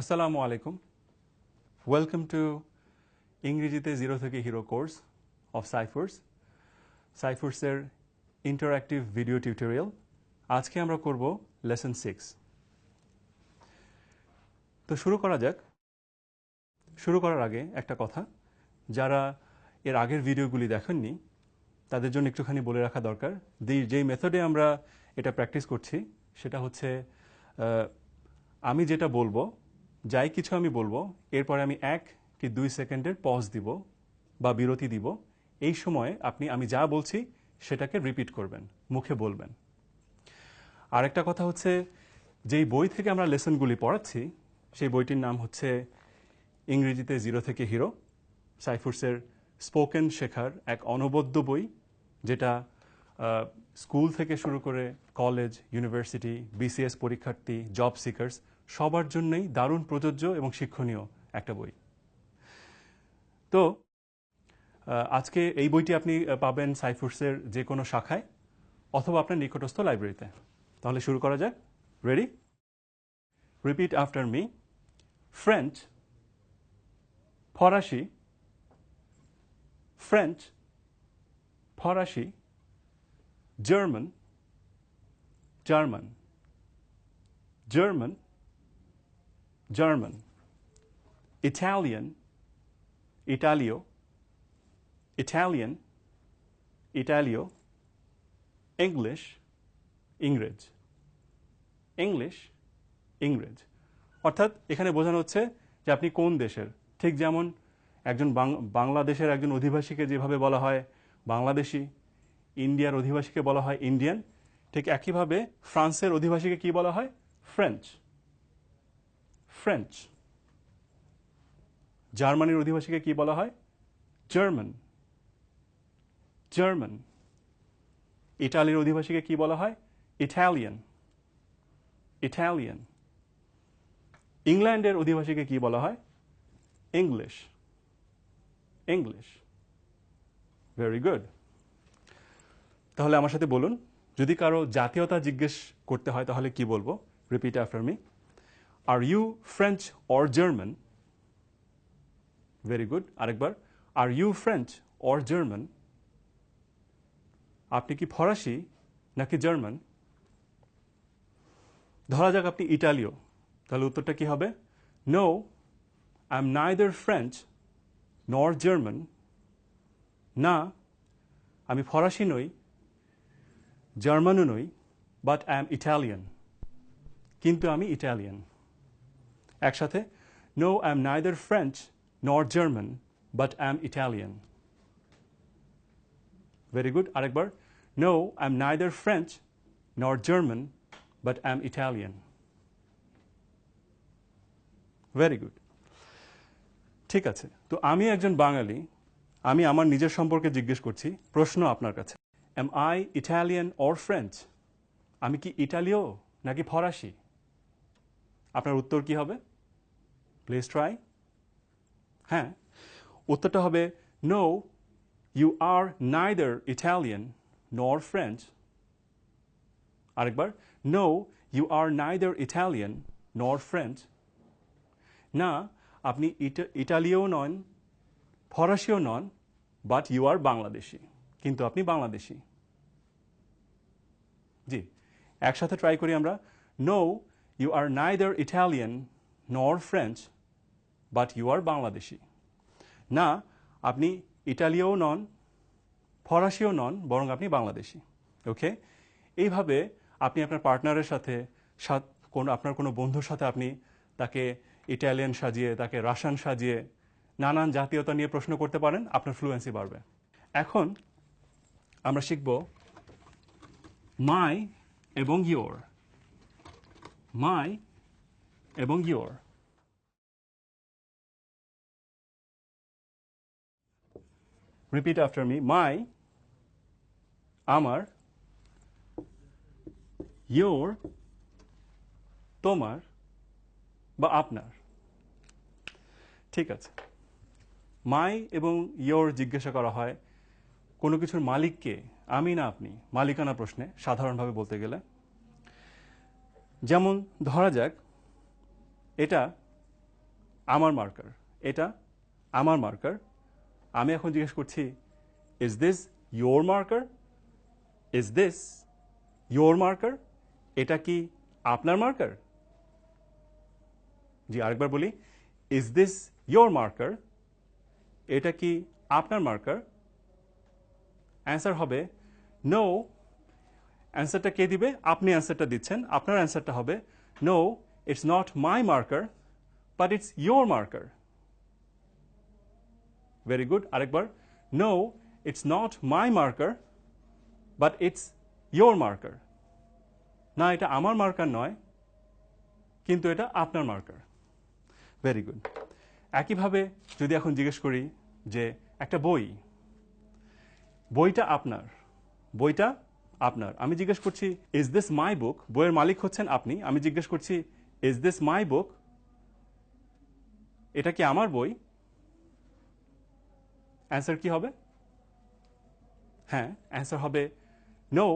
আসসালামু আলাইকুম। Welcome to ইংরেজিতে জিরো থেকে হিরো কোর্স অফ সাইফার্সের ইন্টারঅ্যাক্টিভ ভিডিও টিউটোরিয়াল। আজকে আমরা করব লেসন 6। তো শুরু করা যাক। শুরু করার আগে একটা কথা, যারা এর আগের ভিডিওগুলি দেখেননি তাদের জন্য একটুখানি বলে রাখা দরকার। যেই মেথডে আমরা এটা প্র্যাকটিস করছি সেটা হচ্ছে আমি যেটা বলবো, যাই কিছু আমি বলবো, এরপরে আমি 1 কি 2 সেকেন্ডের পজ দিব বা বিরতি দিব। এই সময়ে আমি যা বলছি সেটাকে রিপিট করবেন, মুখে বলবেন। আরেকটা কথা হচ্ছে, যেই বই থেকে আমরা লেসনগুলি পড়াচ্ছি সেই বইটির নাম হচ্ছে ইংরেজিতে জিরো থেকে হিরো, সাইফার্সের স্পোকেন শেখার এক অনবদ্য বই, যেটা স্কুল থেকে শুরু করে কলেজ, ইউনিভার্সিটি, বিসিএস পরীক্ষার্থী, জব সিকার্স সবার জন্যই দারুণ প্রযোজ্য এবং শিক্ষণীয় একটা বই। তো আজকে এই বইটি আপনি পাবেন সাইফার্সের যে কোনো শাখায় অথবা আপনার নিকটস্থ লাইব্রেরিতে। তাহলে শুরু করা যাক। Ready? Repeat after me. French, ফরাসি, ফ্রেঞ্চ, ফরাসি, German, German, German, German, Italian, Italio, Italian, Italio, English, ইংরেজ, English, ইংরেজ। অর্থাৎ এখানে বোঝানো হচ্ছে যে আপনি কোন দেশের। ঠিক যেমন একজন বাংলাদেশের একজন অধিবাসীকে যেভাবে বলা হয় বাংলাদেশি, ইন্ডিয়ার অধিবাসীকে বলা হয় ইন্ডিয়ান, ঠিক একইভাবে ফ্রান্সের অধিবাসীকে কি বলা হয়? French, French. জার্মানির অধিবাসীকে কি বলা হয়? German, German. ইটালির অধিবাসীকে কি বলা হয়? Italian, Italian. ইংল্যান্ডের অধিবাসীকে কি বলা হয়? English, English. Very good. তাহলে আমার সাথে বলুন, যদি কারো জাতীয়তা জিজ্ঞেস করতে হয় তাহলে কি বলবো? Repeat after me. Are you French or German? Very good. আরেকবার, are you French or German? আপনি কি ফরাসি নাকি জার্মান? ধরা যাক আপনি ইটালীয়, তাহলে উত্তরটা কি হবে? No, I am neither French nor German. না, আমি ফরাসি নই, জার্মানও নই, বাট আই এম ইটালিয়ান, কিন্তু আমি ইটালিয়ান। একসাথে, no, I am neither French nor German, but I am Italian. Very good. আরেকবার, no, I am neither French nor German, but I am Italian. Very good. ঠিক আছে, তো আমি একজন বাঙালি, আমি আমার নিজের সম্পর্কে জিজ্ঞেস করছি। প্রশ্ন আপনার কাছে, am I Italian or French? আমি কি ইটালীয় নাকি ফরাসি? আপনার উত্তর কি হবে? Please try. হ্যাঁ, উত্তরটা হবে no, you are neither Italian nor French. আরেকবার, no, you are neither Italian nor French. না, আপনি ইটালীয় নন, ফরাসিও নন, বাট ইউ আর বাংলাদেশি, কিন্তু আপনি বাংলাদেশি। জি, একসাথে ট্রাই করি আমরা। No, you are neither Italian nor French, but you are Bangladeshi. না, আপনি ইটালীয় নন, ফরাসিও নন, বরং আপনি বাংলাদেশি। ওকে, এইভাবে আপনি আপনার পার্টনারের সাথে আপনার কোনো বন্ধুর সাথে আপনি তাকে ইটালিয়ান সাজিয়ে, তাকে রাশিয়ান সাজিয়ে নানান জাতীয়তা নিয়ে প্রশ্ন করতে পারেন, আপনার ফ্লুয়েন্সি বাড়বে। এখন আমরা শিখব মাই এবং ইয়োর। মাই এবং your. Repeat after me. My, আমার, ইয়োর, তোমার বা আপনার। ঠিক আছে, মাই এবং ইয়োর জিজ্ঞাসা করা হয় কোনো কিছুর মালিককে, আমি না আপনি, মালিকানা প্রশ্নে সাধারণভাবে বলতে গেলে। যেমন ধরা যাক এটা আমার মার্কার, এটা আমার মার্কার। আমি এখন জিজ্ঞেস করছি is this your marker, is this your marker, এটা কি আপনার মার্কার? জি, আরেকবার বলি, ইজ দিস ইয়োর মার্কার, এটা কি আপনার মার্কার? অ্যান্সার হবে নো। অ্যান্সারটা কে দিবে? আপনি অ্যান্সারটা দিচ্ছেন, আপনার অ্যান্সারটা হবে no, it's not my marker but it's your marker. Very good, আরেকবার, no it's not my marker but it's your marker. না, এটা আমার মার্কার নয়, কিন্তু এটা আপনার মার্কার। Very good. একইভাবে যদি এখন জিজ্ঞেস করি যে একটা বই, বইটা আপনার, বইটা আপনার, আমি জিজ্ঞেস করছি ইজ দিস মাই বুক, বইয়ের মালিক হচ্ছেন আপনি, আমি জিজ্ঞেস করছি ইজ দিস মাই বুক, এটা কি আমার বই? অ্যান্সার কি হবে? হ্যাঁ, অ্যান্সার হবে no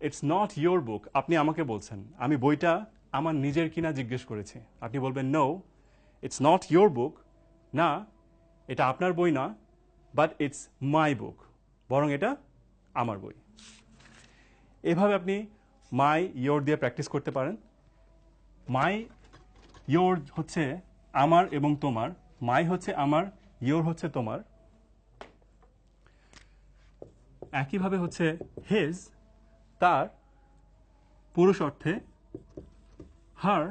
it's not your book. আপনি আমাকে বলছেন, আমি বইটা আমার নিজের কিনা জিজ্ঞেস করেছি, আপনি বলবেন no it's not your book, না এটা আপনার বই না, বাট ইটস মাই বুক, বরং এটা আমার বই। এভাবে আপনি মাই ইয়োর দিয়ে প্র্যাকটিস করতে পারেন। মাই ইয়োর হচ্ছে আমার এবং তোমার, মাই হচ্ছে আমার, ইয়োর হচ্ছে তোমার। একইভাবে হচ্ছে হিজ, তার, পুরুষ অর্থে, হার,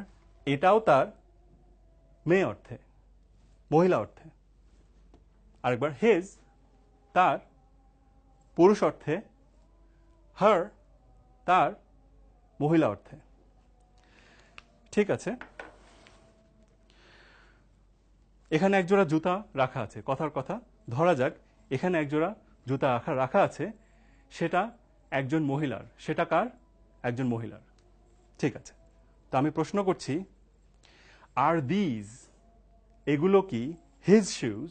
এটাও তার, মেয়ে অর্থে, মহিলা অর্থে। আরেকবার, হিজ, তার, পুরুষ অর্থে, হার, তার, মহিলা অর্থে। ঠিক আছে, এখানে একজোড়া জুতা রাখা আছে, কথার কথা, ধরা যাক এখানে একজোড়া জুতা রাখা আছে, সেটা একজন মহিলার, সেটা কার? একজন মহিলার। ঠিক আছে, তো আমি প্রশ্ন করছি আর দিজ, এগুলো কি his shoes,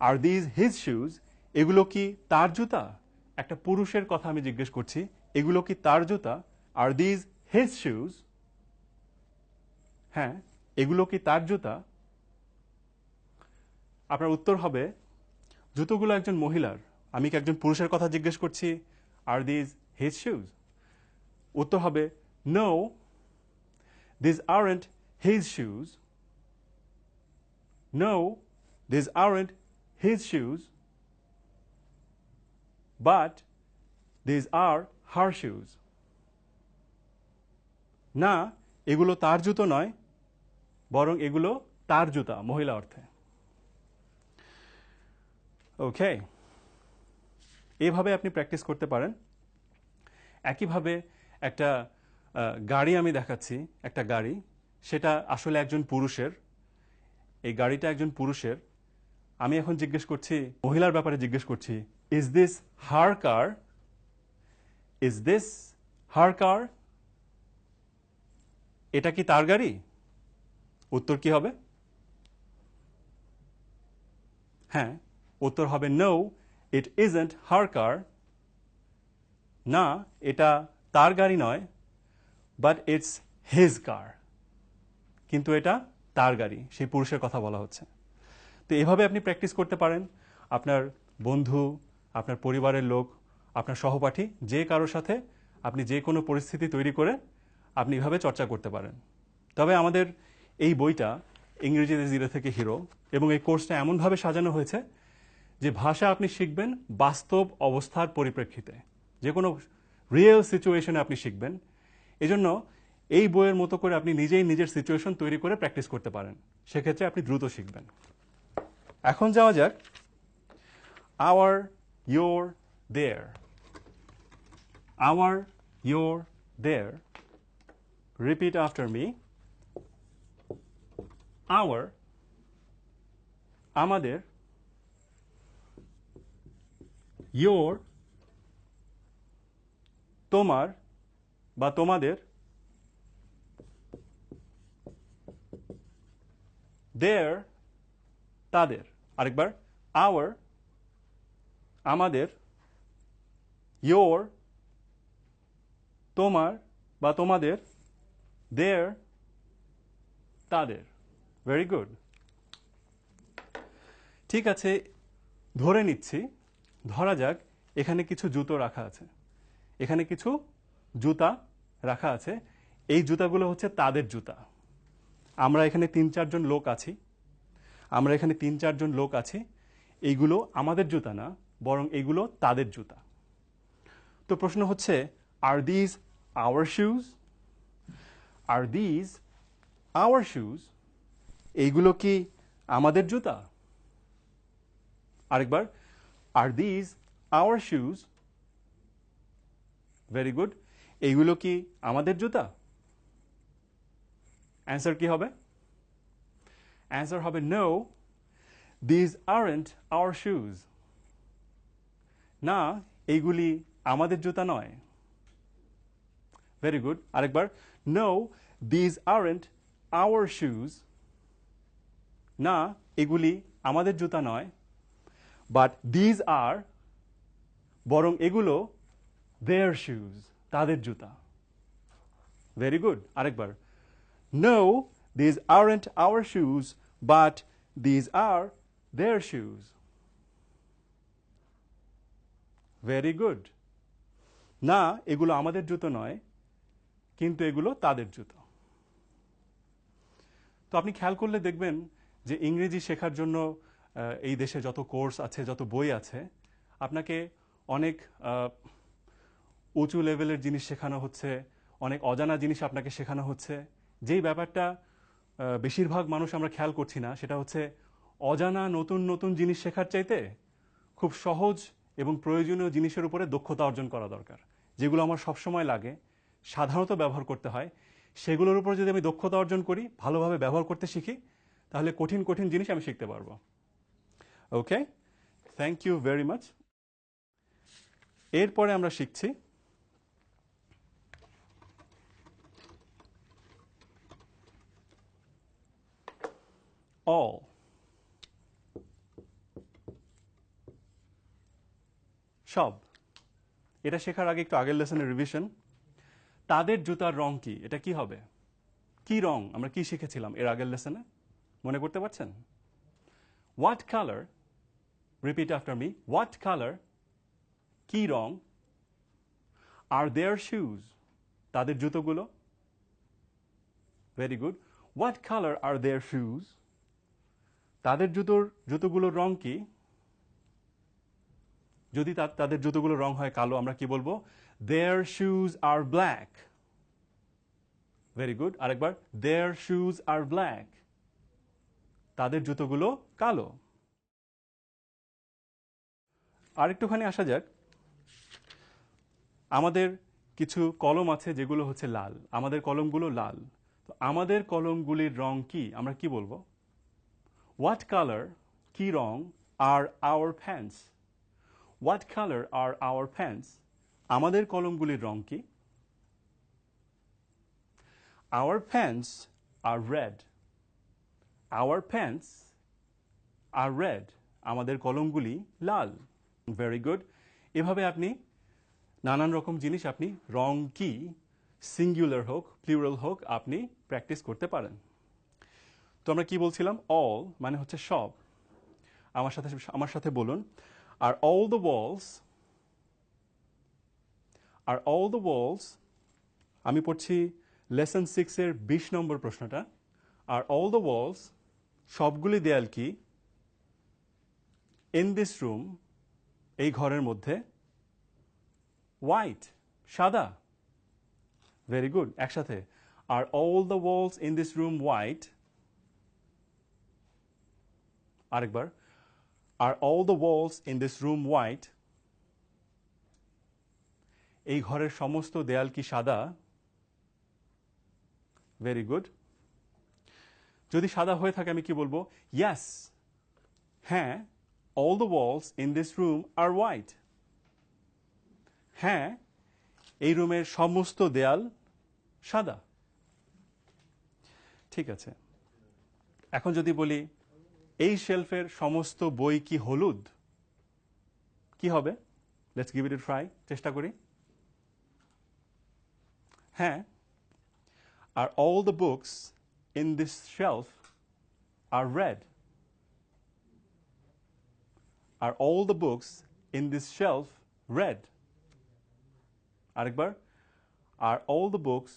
are these his shoes, এগুলো কি তার জুতা? একটা পুরুষের কথা আমি জিজ্ঞেস করছি, এগুলো কি তার জুতা? আর দিজ হিজ শুজ, হ্যাঁ এগুলো কি তার জুতা? আপনার উত্তর হবে জুতোগুলো একজন মহিলার, আমি কি একজন পুরুষের কথা জিজ্ঞেস করছি, আর দিজ হিজ শুজ? উত্তর হবে no, these aren't his shoes, no these aren't his shoes, but these are her shoes. না, এগুলো তার জুতো নয়, বরং এগুলো তার জুতা, মহিলা অর্থে। ওকে, এভাবে আপনি প্র্যাকটিস করতে পারেন। একইভাবে একটা গাড়ি আমি দেখাচ্ছি, একটা গাড়ি, সেটা আসলে একজন পুরুষের, এই গাড়িটা একজন পুরুষের। আমি এখন জিজ্ঞেস করছি, মহিলার ব্যাপারে জিজ্ঞেস করছি, is this her car, is this her car, এটা কি তার গাড়ি? উত্তর কি হবে? হ্যাঁ, উত্তর হবে নো ইট ইজন্ট হার কার, না এটা তার গাড়ি নয়, বাট ইটস হিজ কার, কিন্তু এটা তার গাড়ি, সেই পুরুষের কথা বলা হচ্ছে। তো এভাবে আপনি প্র্যাকটিস করতে পারেন, আপনার বন্ধু, আপনার পরিবারের লোক, আপনার সহপাঠী, যে কারোর সাথে আপনি যে কোনো পরিস্থিতি তৈরি করে আপনি এভাবে চর্চা করতে পারেন। তবে আমাদের এই বইটা ইংরেজিতে জিরো থেকে হিরো, এবং এই কোর্সটা এমনভাবে সাজানো হয়েছে যে ভাষা আপনি শিখবেন বাস্তব অবস্থার পরিপ্রেক্ষিতে, যে কোনো রিয়েল সিচুয়েশনে আপনি শিখবেন। এজন্য এই বইয়ের মতো করে আপনি নিজেই নিজের সিচুয়েশন তৈরি করে প্র্যাকটিস করতে পারেন, সেক্ষেত্রে আপনি দ্রুত শিখবেন। এখন যাওয়া যাক our, your, their. Our, your, their, repeat after me. Our, আমাদের, ইয়োর, তোমার বা তোমাদের, দেয়ার, তাদের। আরেকবার, আওয়ার, আমাদের, ইয়োর, তোমার বা তোমাদের, দেয়ার, তাদের। Very good. ঠিক আছে, ধরে নিচ্ছি, ধরা যাক এখানে কিছু জুতো রাখা আছে, এখানে কিছু জুতা রাখা আছে, এই জুতাগুলো হচ্ছে তাদের জুতা। আমরা এখানে 3-4 জন লোক আছি, আমরা এখানে 3-4 জন লোক আছি, এইগুলো আমাদের জুতা না, বরং এইগুলো তাদের জুতা। তো প্রশ্ন হচ্ছে, are these our shoes? Are these our shoes? এইগুলো কি আমাদের জুতা? আরেকবার, are these our shoes? Very good. এইগুলো কি আমাদের জুতা? অ্যান্সার কি হবে? অ্যান্সার হবে no, these aren't our shoes. না, এইগুলি আমাদের জুতা নয়। Very good. আরেকবার, no, these aren't our shoes. না, এগুলি আমাদের জুতা নয়। বাট দিজ আর, বরং এগুলো দেয়ার শুজ, তাদের জুতা। Very good. আরেকবার, no, these aren't our shoes, but these are their shoes. Very good. না, এগুলো আমাদের জুতো নয়, কিন্তু এগুলো তাদের জুতো। তো আপনি খেয়াল করলে দেখবেন যে ইংরেজি শেখার জন্য এই দেশে যত কোর্স আছে, যত বই আছে, আপনাকে অনেক উঁচু লেভেলের জিনিস শেখানো হচ্ছে, অনেক অজানা জিনিস আপনাকে শেখানো হচ্ছে। যেই ব্যাপারটা বেশিরভাগ মানুষ আমরা খেয়াল করছি না, সেটা হচ্ছে অজানা নতুন নতুন জিনিস শেখার চাইতে খুব সহজ এবং প্রয়োজনীয় জিনিসের উপরে দক্ষতা অর্জন করা দরকার। যেগুলো আমার সবসময় লাগে, সাধারণত ব্যবহার করতে হয়, সেগুলোর উপর যদি আমি দক্ষতা অর্জন করি, ভালোভাবে ব্যবহার করতে শিখি, তাহলে কঠিন কঠিন জিনিস আমি শিখতে পারবো। ওকে, থ্যাংক ইউ ভেরি মাচ। এরপরে আমরা শিখছি all। সব। এটা শেখার আগে একটু আগের লেসনের রিভিশন। তাদের জুতার রং কি? এটা কি হবে? কি রং? আমরা কি শিখেছিলাম এর আগের লেসনে? মনে করতে পারছেন? What colour, repeat after me, what colour, কি রং, আর দেয়ার শুজ, তাদের জুতোগুলো? Very good. What colour are their shoes? তাদের জুতোগুলোর রং কি? যদি তাদের জুতোগুলোর রং হয় কালো, আমরা কি বলবো? দেয়ার শুজ আর ব্ল্যাক। Very good. আরেকবার, দেয়ার শুজ আর ব্ল্যাক। তাদের জুতোগুলো কালো। আরেকটুখানি আসা যাক, আমাদের কিছু কলম আছে যেগুলো হচ্ছে লাল, আমাদের কলমগুলো লাল। তো আমাদের কলমগুলির রং কি? আমরা কি বলবো? হোয়াট কালার, কি রং, are our pens? What colour are our pens? আমাদের কলমগুলির রং কি? Our pens are red. Our pens are red. আমাদের কলমগুলি লাল। Very good. এভাবে আপনি নানান রকম জিনিস, আপনি রং কি, সিঙ্গুলার হোক প্লুরাল হোক, আপনি প্র্যাকটিস করতে পারেন। তো আমরা কি বলছিলাম? অল মানে হচ্ছে সব। আমার সাথে বলুন, are all the walls, are all the walls, আমি পড়ছি লেসন 6 এর 20 নম্বর প্রশ্নটা। আর অল দ্য ওয়ালস, সবগুলি দেয়াল কি, ইন দিস রুম, এই ঘরের মধ্যে, হোয়াইট, সাদা। Very good. একসাথে, are all the walls in this room white. আরেকবার, are all the walls in this room white. এই ঘরের সমস্ত দেয়াল কি সাদা? Very good. যদি সাদা হয়ে থাকে আমি কি বলবো? ইয়েস, হ্যাঁ, all the walls in this room are white. হ্যাঁ, এই রুমের সমস্ত দেয়াল সাদা। ঠিক আছে। এখন যদি বলি এই শেলফের সমস্ত বই কি হলুদ? কি হবে? Let's give it a try, চেষ্টা করি। হ্যাঁ, are all the books in this shelf are red? Are all the books in this shelf red? আরেকবার, Are all the books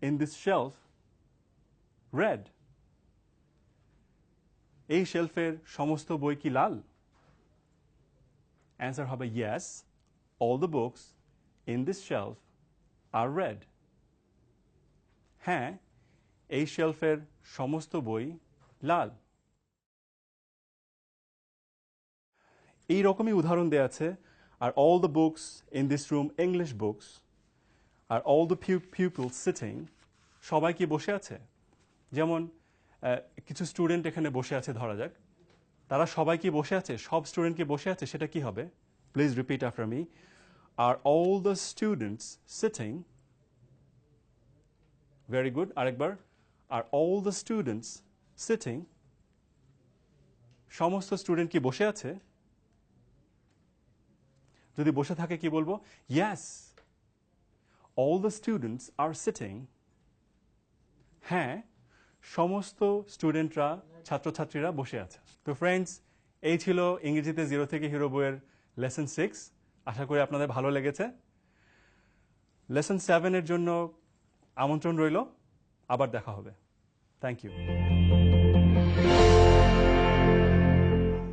in this shelf red? এই শেলফের সমস্ত বই কি লাল? অ্যান্সার হবে yes, all the books in this shelf are red. হ্যাঁ, এই শেলফের সমস্ত বই লাল। এই রকমই উদাহরণ দেয়া আছে। Are all the books in this room English books? Are all the pupils sitting? সবাই কি বসে আছে? যেমন কিছু স্টুডেন্ট এখানে বসে আছে ধরা যাক, তারা সবাই কি বসে আছে? সব স্টুডেন্ট কি বসে আছে? সেটা কি হবে? Please repeat after me. Are all the students sitting? Very good. আরেকবার, Are all the students sitting? সমস্ত স্টুডেন্ট কি বসে আছে? যদি বসে থাকে কি বলবো? Yes, all the students are sitting. হ্যাঁ, সমস্ত স্টুডেন্টরা, ছাত্রছাত্রীরা বসে আছে। তো ফ্রেন্ডস, এই ছিল ইংরেজিতে জিরো থেকে হিরো বইয়ের লেসন 6। আশা করি আপনাদের ভালো লেগেছে। লেসন 7 এর জন্য আমন্ত্রণ রইল, আবার দেখা হবে। Thank you.